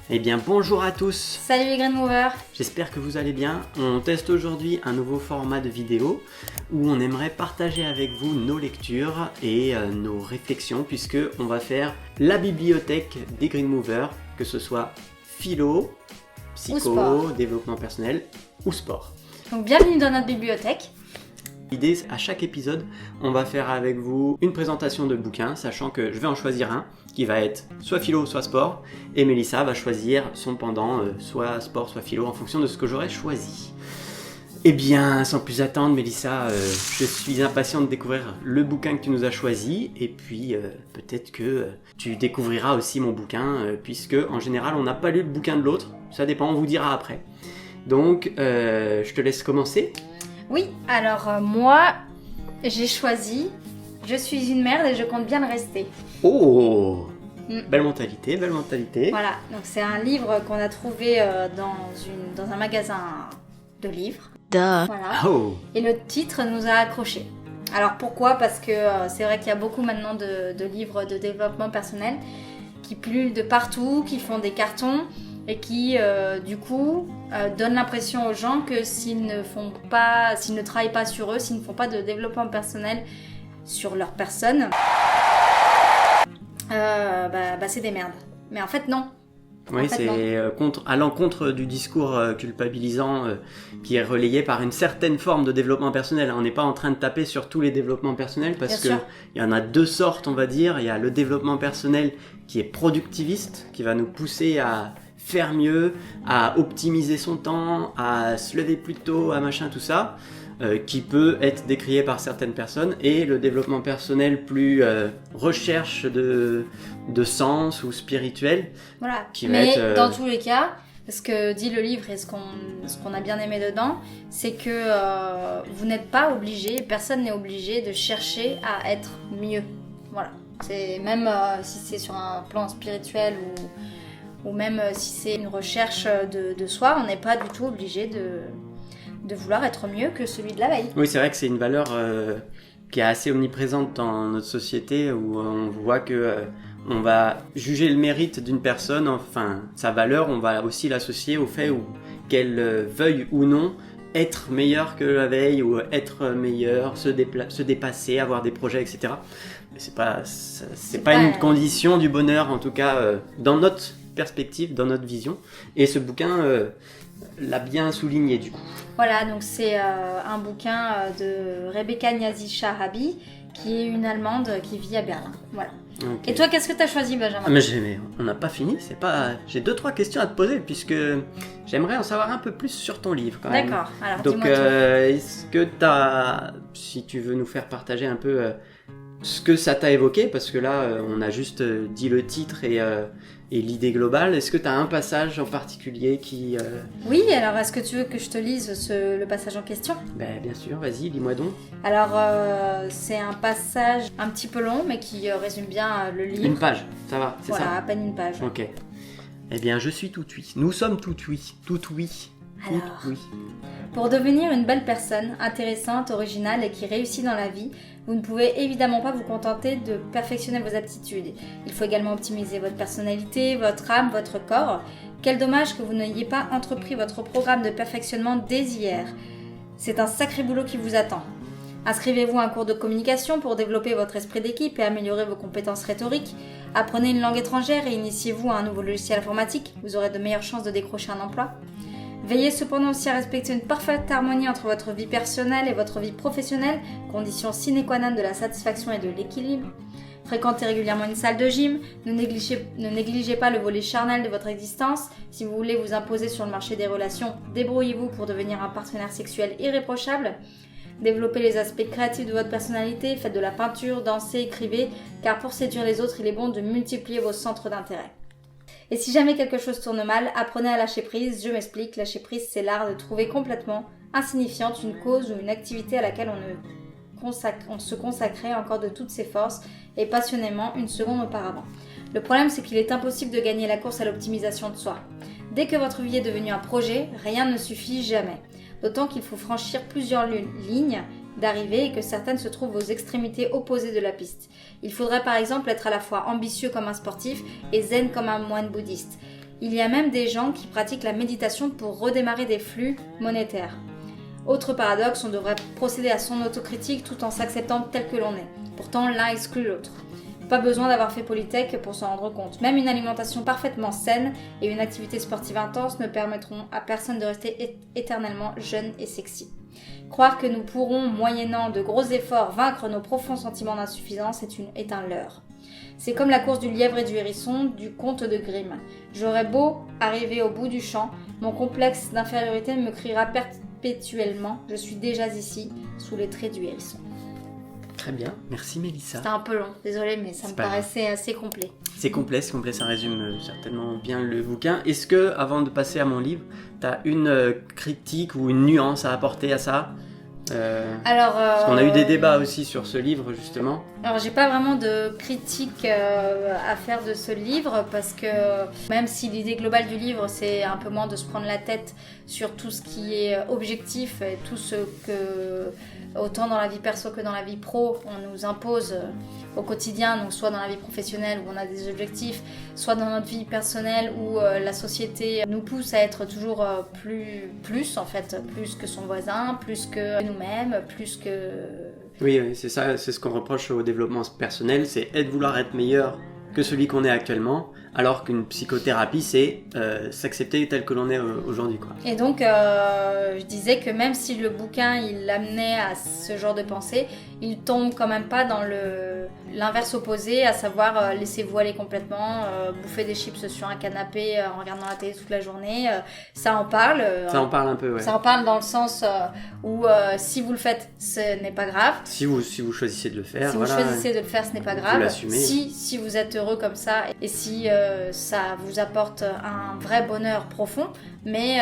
Eh bien bonjour à tous. Salut les Green Movers. J'espère que vous allez bien. On teste aujourd'hui un nouveau format de vidéo où on aimerait partager avec vous nos lectures et nos réflexions, puisque on va faire la bibliothèque des Green Movers, que ce soit philo, psycho, développement personnel ou sport. Donc bienvenue dans notre bibliothèque. L'idée, à chaque épisode, on va faire avec vous une présentation de bouquins, sachant que je vais en choisir un qui va être soit philo, soit sport, et Mélissa va choisir son pendant, soit sport, soit philo, en fonction de ce que j'aurai choisi. Eh bien, sans plus attendre, Mélissa, je suis impatient de découvrir le bouquin que tu nous as choisi, et puis peut-être que tu découvriras aussi mon bouquin, puisque en général, on n'a pas lu le bouquin de l'autre, ça dépend, on vous dira après. Donc, je te laisse commencer. Oui, alors moi, j'ai choisi « Je suis une merde et je compte bien le rester ». Oh, belle mentalité, belle mentalité. Voilà, donc c'est un livre qu'on a trouvé dans un magasin de livres. Voilà. Oh. Et le titre nous a accrochés. Alors pourquoi ? Parce que c'est vrai qu'il y a beaucoup maintenant de livres de développement personnel qui pullulent de partout, qui font des cartons et qui, du coup, donnent l'impression aux gens que s'ils ne travaillent pas sur eux, s'ils ne font pas de développement personnel sur leur personne, c'est des merdes. Mais en fait, non. Oui, c'est à l'encontre du discours culpabilisant qui est relayé par une certaine forme de développement personnel. On n'est pas en train de taper sur tous les développements personnels parce qu'il y en a deux sortes, on va dire. Il y a le développement personnel qui est productiviste, qui va nous pousser à faire mieux, à optimiser son temps, à se lever plus tôt, à machin, tout ça, qui peut être décrié par certaines personnes, et le développement personnel plus recherche de sens ou spirituel. Voilà, qui mais va être, dans tous les cas, ce que dit le livre et ce qu'on a bien aimé dedans, c'est que vous n'êtes pas obligé, personne n'est obligé de chercher à être mieux. Voilà, c'est même si c'est sur un plan spirituel ou même si c'est une recherche de soi, on n'est pas du tout obligé de vouloir être mieux que celui de la veille. Oui, c'est vrai que c'est une valeur qui est assez omniprésente dans notre société, où on voit que on va juger le mérite d'une personne, enfin sa valeur, on va aussi l'associer au fait qu'elle veuille ou non être meilleure que la veille, ou être meilleure, se dépasser, avoir des projets, etc. Mais c'est pas une condition du bonheur, en tout cas dans notre perspective, dans notre vision. Et ce bouquin l'a bien souligné du coup. Voilà, donc c'est un bouquin de Rebecca Nyazi-Sharabi, qui est une Allemande qui vit à Berlin. Voilà. Okay. Et toi, qu'est-ce que tu as choisi, Benjamin ? Mais on n'a pas fini, j'ai 2-3 questions à te poser, puisque j'aimerais en savoir un peu plus sur ton livre quand même. D'accord, alors donc, dis-moi tout. Est-ce que si tu veux nous faire partager un peu ce que ça t'a évoqué, parce que là, on a juste dit le titre et l'idée globale. Est-ce que tu as un passage en particulier qui... Oui, alors est-ce que tu veux que je te lise le passage en question ? Bien sûr, vas-y, lis-moi donc. Alors, c'est un passage un petit peu long, mais qui résume bien le livre. Une page, ça va, c'est ça ? Voilà, à peine une page. Ok. Eh bien, je suis tout oui. Nous sommes tout oui. Tout oui. Alors, oui. Pour devenir une belle personne, intéressante, originale et qui réussit dans la vie, vous ne pouvez évidemment pas vous contenter de perfectionner vos aptitudes. Il faut également optimiser votre personnalité, votre âme, votre corps. Quel dommage que vous n'ayez pas entrepris votre programme de perfectionnement dès hier. C'est un sacré boulot qui vous attend. Inscrivez-vous à un cours de communication pour développer votre esprit d'équipe et améliorer vos compétences rhétoriques. Apprenez une langue étrangère et initiez-vous à un nouveau logiciel informatique. Vous aurez de meilleures chances de décrocher un emploi. Veillez cependant aussi à respecter une parfaite harmonie entre votre vie personnelle et votre vie professionnelle, condition sine qua non de la satisfaction et de l'équilibre. Fréquentez régulièrement une salle de gym, ne négligez pas le volet charnel de votre existence. Si vous voulez vous imposer sur le marché des relations, débrouillez-vous pour devenir un partenaire sexuel irréprochable. Développez les aspects créatifs de votre personnalité, faites de la peinture, dansez, écrivez, car pour séduire les autres, il est bon de multiplier vos centres d'intérêt. Et si jamais quelque chose tourne mal, apprenez à lâcher prise. Je m'explique, lâcher prise, c'est l'art de trouver complètement insignifiante une cause ou une activité à laquelle on se consacrait encore de toutes ses forces et passionnément une seconde auparavant. Le problème, c'est qu'il est impossible de gagner la course à l'optimisation de soi. Dès que votre vie est devenue un projet, rien ne suffit jamais. D'autant qu'il faut franchir plusieurs lignes d'arrivée et que certaines se trouvent aux extrémités opposées de la piste. Il faudrait par exemple être à la fois ambitieux comme un sportif et zen comme un moine bouddhiste. Il y a même des gens qui pratiquent la méditation pour redémarrer des flux monétaires. Autre paradoxe, on devrait procéder à son autocritique tout en s'acceptant tel que l'on est. Pourtant, l'un exclut l'autre. Pas besoin d'avoir fait Polytech pour s'en rendre compte. Même une alimentation parfaitement saine et une activité sportive intense ne permettront à personne de rester éternellement jeune et sexy. Croire que nous pourrons, moyennant de gros efforts, vaincre nos profonds sentiments d'insuffisance est un leurre. C'est comme la course du lièvre et du hérisson du conte de Grimm. J'aurais beau arriver au bout du champ, mon complexe d'infériorité me criera perpétuellement « Je suis déjà ici, sous les traits du hérisson ». Très bien, merci Mélissa. C'était un peu long, désolé, mais ça me paraissait assez complet. C'est complet, ça résume certainement bien le bouquin. Est-ce que, avant de passer à mon livre, tu as une critique ou une nuance à apporter à ça ? Parce qu'on a eu des débats aussi sur ce livre, justement. Alors, j'ai pas vraiment de critique à faire de ce livre, parce que même si l'idée globale du livre, c'est un peu moins de se prendre la tête sur tout ce qui est objectif et tout ce que, autant dans la vie perso que dans la vie pro, on nous impose au quotidien, donc soit dans la vie professionnelle où on a des objectifs, soit dans notre vie personnelle où la société nous pousse à être toujours plus en fait, plus que son voisin, plus que nous-mêmes, plus que... Oui, c'est ça, c'est ce qu'on reproche au développement personnel, c'est vouloir être meilleur que celui qu'on est actuellement, alors qu'une psychothérapie, c'est s'accepter tel que l'on est aujourd'hui, quoi. Et donc, je disais que même si le bouquin, il l'amenait à ce genre de pensée, il tombe quand même pas dans l'inverse opposé, à savoir laisser-vous aller complètement, bouffer des chips sur un canapé en regardant la télé toute la journée. Ça en parle. Ça en parle un peu, ouais. Ça en parle dans le sens où si vous le faites, ce n'est pas grave. Si vous choisissez de le faire, si vous choisissez de le faire, ce n'est pas grave. Vous l'assumez. Si vous êtes heureux comme ça, et si ça vous apporte un vrai bonheur profond, mais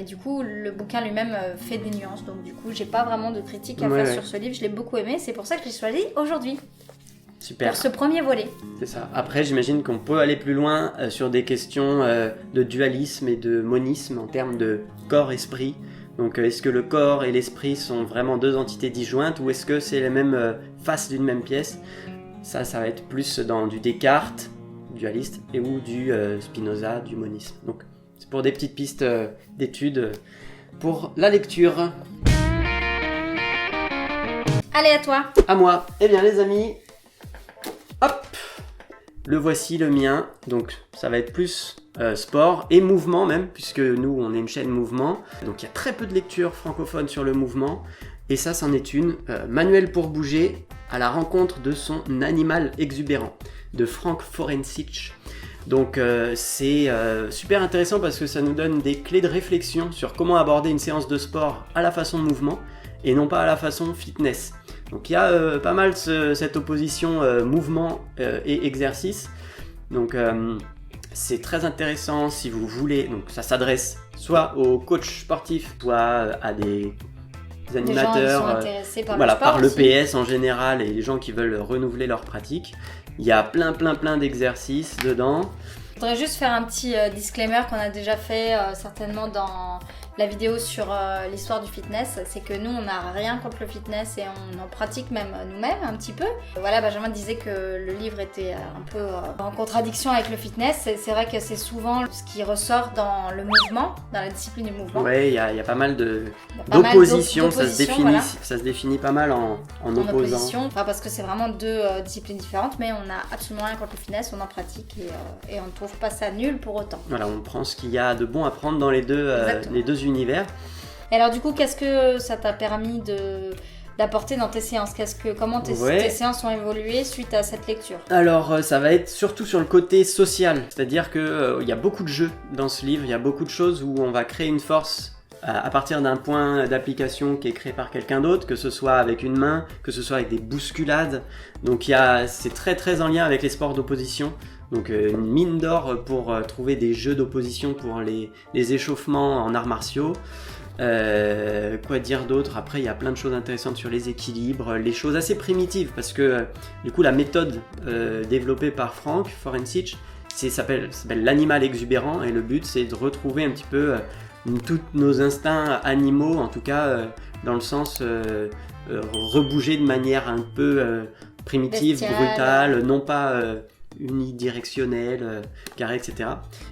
du coup, le bouquin lui-même fait des nuances. Donc du coup, j'ai pas vraiment de critique à faire sur ce livre. Je l'ai beaucoup aimé, c'est pour ça que je l'ai choisi aujourd'hui. Super. Pour ce premier volet. C'est ça. Après, j'imagine qu'on peut aller plus loin sur des questions de dualisme et de monisme en termes de corps-esprit. Donc, est-ce que le corps et l'esprit sont vraiment deux entités disjointes ou est-ce que c'est les mêmes faces d'une même pièce ? Ça va être plus dans du Descartes, dualiste, et ou du Spinoza, du monisme. Donc, c'est pour des petites pistes d'études pour la lecture. Allez, à toi. À moi. Eh bien, les amis, hop, le voici, le mien. Donc, ça va être plus sport et mouvement même, puisque nous, on est une chaîne mouvement. Donc, il y a très peu de lectures francophones sur le mouvement. Et ça, c'en est une. Manuel pour bouger à la rencontre de son animal exubérant, de Frank Forencich. Donc, c'est super intéressant parce que ça nous donne des clés de réflexion sur comment aborder une séance de sport à la façon mouvement et non pas à la façon fitness. Donc il y a pas mal cette opposition mouvement et exercice. Donc c'est très intéressant si vous voulez. Donc ça s'adresse soit aux coachs sportifs, soit à des animateurs, des gens qui sont intéressés par voilà, le sport par l'EPS en général et les gens qui veulent renouveler leur pratique. Il y a plein d'exercices dedans. Je voudrais juste faire un petit disclaimer qu'on a déjà fait certainement dans la vidéo sur l'histoire du fitness, c'est que nous on n'a rien contre le fitness et on en pratique même nous-mêmes un petit peu. Voilà, Benjamin disait que le livre était un peu en contradiction avec le fitness. C'est vrai que c'est souvent ce qui ressort dans le mouvement, dans la discipline du mouvement. Ouais, il y a pas mal d'opposition, ça se définit pas mal en opposant. Enfin, parce que c'est vraiment deux disciplines différentes, mais on n'a absolument rien contre le fitness, on en pratique et on ne trouve pas ça nul pour autant. Voilà, on prend ce qu'il y a de bon à prendre dans les deux univers. Et alors du coup, qu'est-ce que ça t'a permis d'apporter dans tes séances ? Comment tes séances ont évolué suite à cette lecture ? Alors ça va être surtout sur le côté social, c'est-à-dire que y a beaucoup de jeux dans ce livre, il y a beaucoup de choses où on va créer une force à partir d'un point d'application qui est créé par quelqu'un d'autre, que ce soit avec une main, que ce soit avec des bousculades. Donc c'est très en lien avec les sports d'opposition. Donc une mine d'or pour trouver des jeux d'opposition pour les échauffements en arts martiaux. Quoi dire d'autre ? Après, il y a plein de choses intéressantes sur les équilibres, les choses assez primitives, parce que du coup la méthode développée par Frank Forencich s'appelle l'animal exubérant, et le but c'est de retrouver un petit peu tous nos instincts animaux, en tout cas dans le sens rebouger de manière un peu primitive, bestiale, brutale, non pas unidirectionnel, carré, etc.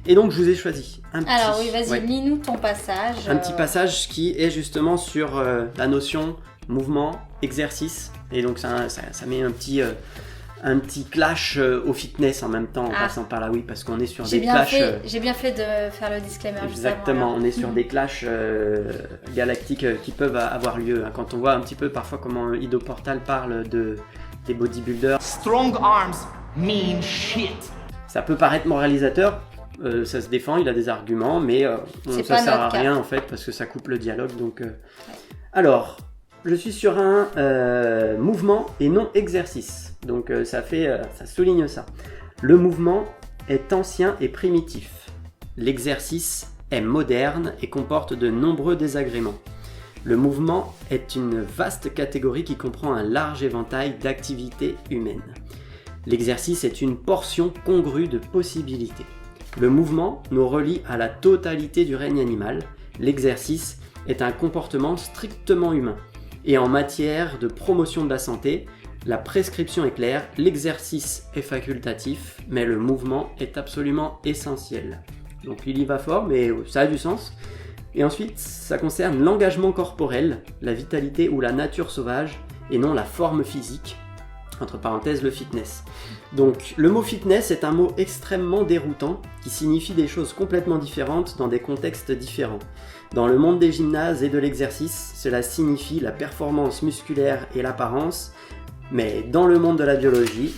Et donc je vous ai choisi un petit... Alors oui, vas-y, lis-nous ton passage. Un petit passage qui est justement sur la notion mouvement, exercice. Et donc ça met un petit clash au fitness en même temps en passant par là, oui, parce qu'on est sur des clashs... J'ai bien fait de faire le disclaimer. Exactement, on est sur des clashs galactiques qui peuvent avoir lieu. Quand on voit un petit peu parfois comment Ido Portal parle des bodybuilders. Strong arms mean shit. Ça peut paraître moralisateur, ça se défend, il a des arguments, mais ça sert à rien en fait parce que ça coupe le dialogue. Donc, alors, je suis sur un mouvement et non exercice. Donc ça souligne ça. Le mouvement est ancien et primitif. L'exercice est moderne et comporte de nombreux désagréments. Le mouvement est une vaste catégorie qui comprend un large éventail d'activités humaines. L'exercice est une portion congrue de possibilités. Le mouvement nous relie à la totalité du règne animal. L'exercice est un comportement strictement humain. Et en matière de promotion de la santé, la prescription est claire, l'exercice est facultatif, mais le mouvement est absolument essentiel. Donc il y va fort, mais ça a du sens. Et ensuite, ça concerne l'engagement corporel, la vitalité ou la nature sauvage, et non la forme physique, entre parenthèses le fitness. Donc le mot fitness est un mot extrêmement déroutant, qui signifie des choses complètement différentes dans des contextes différents. Dans le monde des gymnases et de l'exercice, cela signifie la performance musculaire et l'apparence, mais dans le monde de la biologie,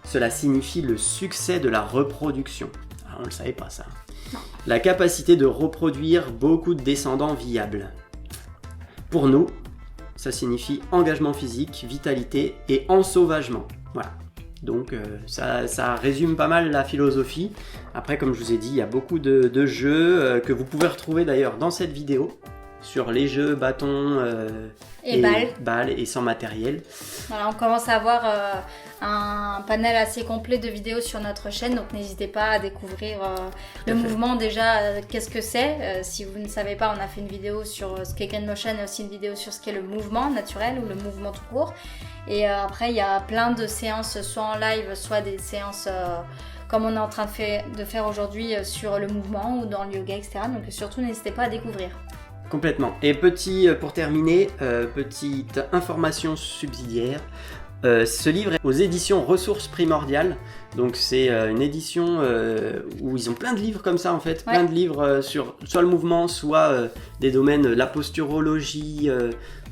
cela signifie le succès de la reproduction. Alors, on ne le savait pas ça. Non. La capacité de reproduire beaucoup de descendants viables. Pour nous, ça signifie engagement physique, vitalité et ensauvagement. Voilà. Donc ça résume pas mal la philosophie. Après, comme je vous ai dit, il y a beaucoup de jeux que vous pouvez retrouver d'ailleurs dans cette vidéo sur les jeux bâtons et balles et sans matériel. Voilà, on commence à avoir un panel assez complet de vidéos sur notre chaîne, donc n'hésitez pas à découvrir le mouvement déjà, qu'est-ce que c'est. Si vous ne savez pas, on a fait une vidéo sur ce qu'est Green Motion et aussi une vidéo sur ce qu'est le mouvement naturel ou le mouvement tout court. Et après, il y a plein de séances, soit en live, soit des séances comme on est en train de faire aujourd'hui sur le mouvement ou dans le yoga, etc. Donc surtout, n'hésitez pas à découvrir. Complètement. Et pour terminer, petite information subsidiaire. Ce livre est aux éditions Ressources Primordiales. Donc c'est une édition où ils ont plein de livres comme ça en fait. Ouais. Plein de livres sur soit le mouvement, soit des domaines, la posturologie,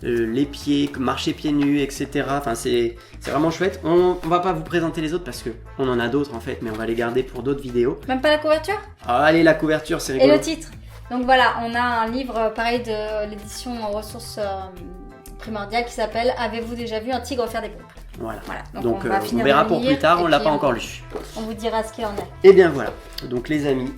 les pieds, marcher pieds nus, etc. Enfin c'est vraiment chouette. On va pas vous présenter les autres parce que on en a d'autres en fait, mais on va les garder pour d'autres vidéos. Même pas la couverture ? Ah, allez, la couverture, c'est rigolo. Et le titre ? Donc voilà, on a un livre pareil de l'édition Ressources Primordiales qui s'appelle « Avez-vous déjà vu un tigre faire des pompes ?» Voilà. Donc on verra pour plus tard, on l'a pas encore lu. On vous dira ce qu'il en est. Et bien voilà, donc les amis,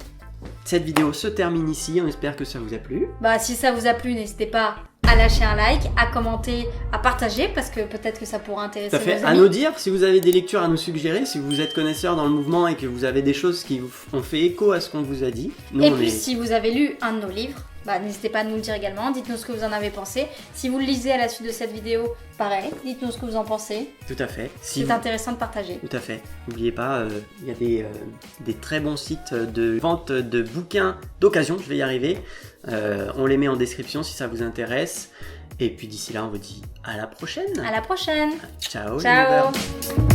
cette vidéo se termine ici, on espère que ça vous a plu. Bah si ça vous a plu, n'hésitez pas à lâcher un like, à commenter, à partager parce que peut-être que ça pourra intéresser Tout à fait. vos À amis. nous dire si vous avez des lectures à nous suggérer, si vous êtes connaisseur dans le mouvement et que vous avez des choses qui ont fait écho à ce qu'on vous a dit. Nous, Et puis si vous avez lu un de nos livres, n'hésitez pas à nous le dire également, dites-nous ce que vous en avez pensé. Si vous le lisez à la suite de cette vidéo, pareil, dites-nous ce que vous en pensez. Tout à fait. C'est intéressant de partager. Tout à fait. N'oubliez pas, il y a des très bons sites de vente de bouquins d'occasion, je vais y arriver. On les met en description si ça vous intéresse. Et puis d'ici là, on vous dit à la prochaine. À la prochaine. Ciao. Ciao. Les